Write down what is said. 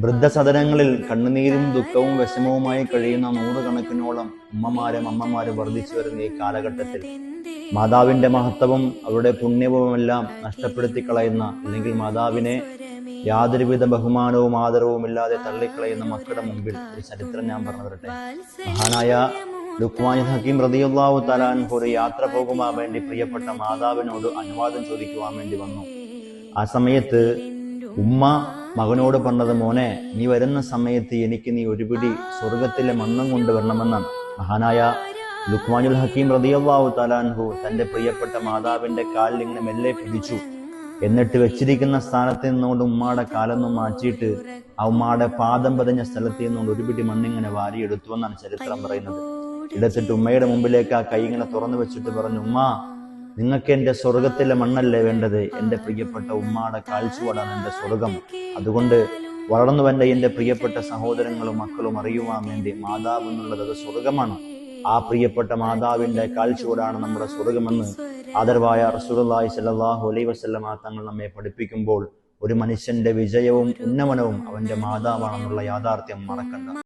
വൃദ്ധസദനങ്ങളിൽ കണ്ണുനീരും ദുഃഖവും വിഷമവുമായി കഴിയുന്ന നൂറുകണക്കിനോളം ഉമ്മമാരും അമ്മമാരും വർദ്ധിച്ചു വരുന്ന ഈ കാലഘട്ടത്തിൽ മാതാവിന്റെ മഹത്വവും അവരുടെ പുണ്യവുമെല്ലാം നഷ്ടപ്പെടുത്തി കളയുന്ന, അല്ലെങ്കിൽ മാതാവിനെ യാതൊരുവിധ ബഹുമാനവും ആദരവും ഇല്ലാതെ തള്ളിക്കളയുന്ന മക്കളുടെ മുമ്പിൽ ഒരു ചരിത്രം ഞാൻ പറഞ്ഞു തരട്ടെ. മഹാനായ ലുഖ്മാൻ ഹക്കീം റളിയല്ലാഹു തആല അൻഹു ഒരു യാത്ര പോകുവാൻ വേണ്ടി പ്രിയപ്പെട്ട മാതാവിനോട് അനുവാദം ചോദിക്കുവാൻ വേണ്ടി വന്നു. ആ സമയത്ത് ഉമ്മ മകനോട് പറഞ്ഞത്, മോനെ, നീ വരുന്ന സമയത്ത് എനിക്ക് നീ ഒരു പിടി സ്വർഗത്തിലെ മണ്ണും കൊണ്ടുവരണമെന്നാണ്. മഹാനായ ലുഖ്മാനുൽ ഹക്കീം റളിയല്ലാഹു തആല അൻഹു തന്റെ പ്രിയപ്പെട്ട മാതാവിന്റെ കാലിൽ ഇങ്ങനെ മെല്ലെ പിടിച്ചു. എന്നിട്ട് വെച്ചിരിക്കുന്ന സ്ഥാനത്ത് നിന്നുകൊണ്ട് ഉമ്മാടെ കാലൊന്നും മാറ്റിയിട്ട് ആ ഉമ്മാടെ പാദം പതിഞ്ഞ സ്ഥലത്ത് നിന്നുകൊണ്ട് ഒരു പിടി മണ്ണിങ്ങനെ വാരിയെടുത്തു എന്നാണ് ചരിത്രം പറയുന്നത്. എടുത്തിട്ട് ഉമ്മയുടെ മുമ്പിലേക്ക് ആ കൈ ഇങ്ങനെ തുറന്നു വെച്ചിട്ട് പറഞ്ഞു, ഉമ്മ, നിങ്ങൾക്ക് എന്റെ സ്വർഗത്തിലെ മണ്ണല്ലേ വേണ്ടത്? എന്റെ പ്രിയപ്പെട്ട ഉമ്മാടെ കാൽച്ചുവടാണ് എന്റെ സ്വർഗം. അതുകൊണ്ട് വളർന്നു വന്ന എന്റെ പ്രിയപ്പെട്ട സഹോദരങ്ങളും മക്കളും അറിയുവാൻ വേണ്ടി മാതാവ് എന്നുള്ളത് അത് സ്വർഗമാണ്. ആ പ്രിയപ്പെട്ട മാതാവിന്റെ കാൽച്ചുവടാണ് നമ്മുടെ സ്വർഗമെന്ന് ആദരവായ റസൂലുള്ളാഹി സ്വല്ലല്ലാഹു അലൈഹി വസല്ലമ തങ്ങൾ നമ്മെ പഠിപ്പിക്കുമ്പോൾ ഒരു മനുഷ്യന്റെ വിജയവും ഉന്നമനവും അവന്റെ മാതാവാണെന്നുള്ള യാഥാർത്ഥ്യം മറക്കണ്ട.